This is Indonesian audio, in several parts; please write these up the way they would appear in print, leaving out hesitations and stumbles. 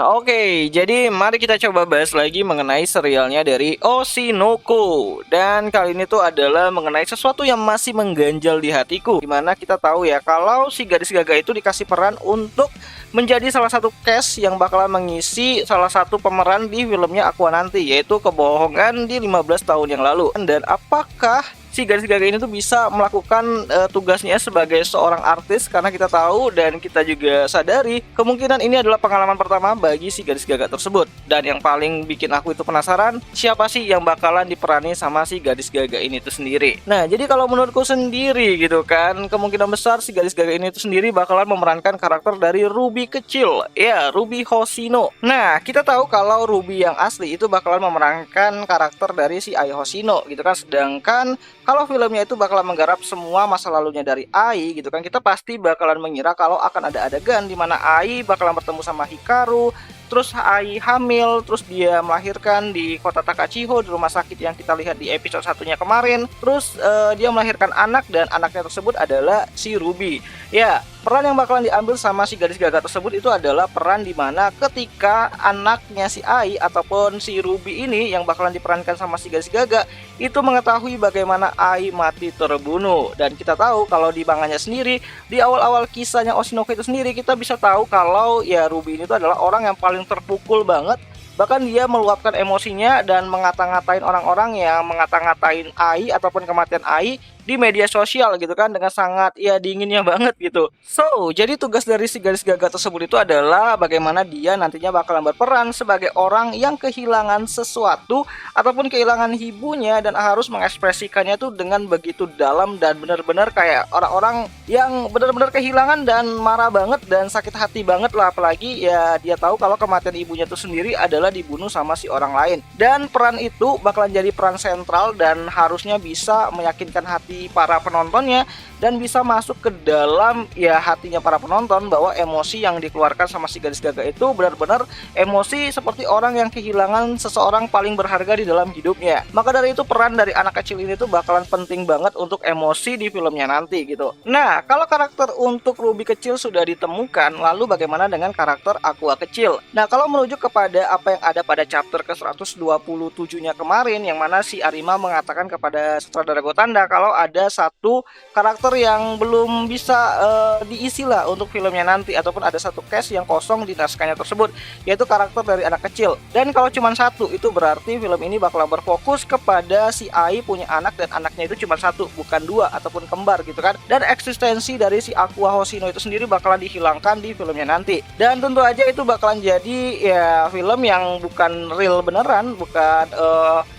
Oke, jadi mari kita coba bahas lagi mengenai serialnya dari Oshinoko. Dan kali ini tuh adalah mengenai sesuatu yang masih mengganjal di hatiku. Dimana kita tahu ya, kalau si gadis Gaga itu dikasih peran untuk menjadi salah satu cast yang bakalan mengisi salah satu pemeran di filmnya Aqua nanti, yaitu Kebohongan di 15 tahun yang lalu. Dan apakah si gadis Gaga ini tuh bisa melakukan tugasnya sebagai seorang artis, karena kita tahu dan kita juga sadari kemungkinan ini adalah pengalaman pertama bagi si gadis Gaga tersebut. Dan yang paling bikin aku itu penasaran, siapa sih yang bakalan diperani sama si gadis Gaga ini itu sendiri. Nah, jadi kalau menurutku sendiri gitu kan, kemungkinan besar si gadis Gaga ini itu sendiri bakalan memerankan karakter dari Ruby kecil, ya, Ruby Hoshino. Nah, kita tahu kalau Ruby yang asli itu bakalan memerankan karakter dari si Ai Hoshino gitu kan. Sedangkan kalau filmnya itu bakalan menggarap semua masa lalunya dari Ai gitu kan, kita pasti bakalan mengira kalau akan ada adegan di mana Ai bakalan bertemu sama Hikaru, terus Ai hamil, terus dia melahirkan di kota Takachiho, di rumah sakit yang kita lihat di episode satunya kemarin. Terus dia melahirkan anak, dan anaknya tersebut adalah si Ruby. Ya, peran yang bakalan diambil sama si gadis Gaga tersebut itu adalah peran dimana ketika anaknya si Ai ataupun si Ruby ini yang bakalan diperankan sama si gadis Gaga itu mengetahui bagaimana Ai mati terbunuh. Dan kita tahu kalau di manganya sendiri, di awal-awal kisahnya Oshinoko itu sendiri, kita bisa tahu kalau ya Ruby ini tuh adalah orang yang paling terpukul banget. Bahkan dia meluapkan emosinya dan mengata-ngatain orang-orang yang mengata-ngatain Ai ataupun kematian Ai di media sosial gitu kan, dengan sangat ya dinginnya banget gitu. So, jadi tugas dari si gadis Gaga tersebut itu adalah bagaimana dia nantinya bakalan berperan sebagai orang yang kehilangan sesuatu ataupun kehilangan ibunya, dan harus mengekspresikannya tuh dengan begitu dalam dan benar-benar kayak orang-orang yang benar-benar kehilangan dan marah banget dan sakit hati banget lah. Apalagi ya dia tahu kalau kematian ibunya tuh sendiri adalah dibunuh sama si orang lain. Dan peran itu bakalan jadi peran sentral dan harusnya bisa meyakinkan hati para penontonnya dan bisa masuk ke dalam ya hatinya para penonton bahwa emosi yang dikeluarkan sama si gadis Gaga itu benar-benar emosi seperti orang yang kehilangan seseorang paling berharga di dalam hidupnya. Maka dari itu peran dari anak kecil ini tuh bakalan penting banget untuk emosi di filmnya nanti gitu. Nah, kalau karakter untuk Ruby kecil sudah ditemukan, lalu bagaimana dengan karakter Aqua kecil? Nah, kalau merujuk kepada apa yang ada pada chapter ke 127-nya kemarin, yang mana si Arima mengatakan kepada sutradara Gotanda kalau ada satu karakter yang belum bisa diisi lah untuk filmnya nanti, ataupun ada satu cast yang kosong di naskahnya tersebut, yaitu karakter dari anak kecil. Dan kalau cuma satu, itu berarti film ini bakalan berfokus kepada si Ai punya anak, dan anaknya itu cuma satu, bukan dua ataupun kembar gitu kan. Dan eksistensi dari si Aqua Hoshino itu sendiri bakalan dihilangkan di filmnya nanti. Dan tentu aja itu bakalan jadi ya film yang bukan real beneran, bukan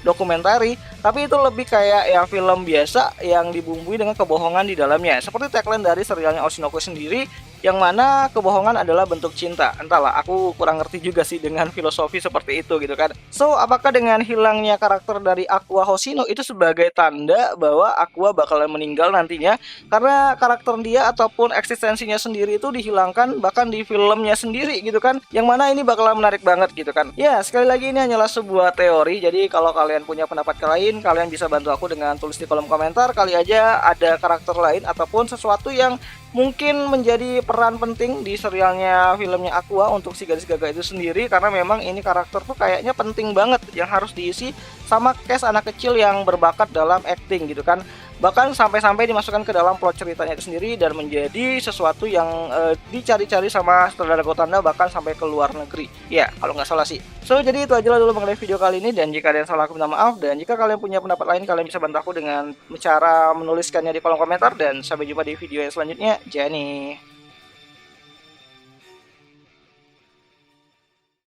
dokumentari, tapi itu lebih kayak ya film biasa yang dibumbui dengan kebohongan di dalamnya. Seperti tagline dari serialnya Oshinoko sendiri, yang mana kebohongan adalah bentuk cinta. Entahlah, aku kurang ngerti juga sih dengan filosofi seperti itu gitu kan. So, apakah dengan hilangnya karakter dari Aqua Hoshino itu sebagai tanda bahwa Aqua bakalan meninggal nantinya? Karena karakter dia ataupun eksistensinya sendiri itu dihilangkan bahkan di filmnya sendiri gitu kan. Yang mana ini bakalan menarik banget gitu kan. Ya, sekali lagi ini hanyalah sebuah teori. Jadi kalau kalian punya pendapat lain, kalian bisa bantu aku dengan tulis di kolom komentar. Kali aja ada karakter lain ataupun sesuatu yang mungkin menjadi peran penting di serialnya filmnya Aqua untuk si gadis Gaga itu sendiri, karena memang ini karakter tuh kayaknya penting banget yang harus diisi sama cast anak kecil yang berbakat dalam acting gitu kan. Bahkan sampai-sampai dimasukkan ke dalam plot ceritanya itu sendiri dan menjadi sesuatu yang dicari-cari sama sutradara Gotanda bahkan sampai ke luar negeri. Ya, kalau nggak salah sih. So, jadi itu aja lah dulu mengenai video kali ini, dan jika ada yang salah aku minta maaf, dan jika kalian punya pendapat lain kalian bisa bantu aku dengan cara menuliskannya di kolom komentar, dan sampai jumpa di video yang selanjutnya. Jani.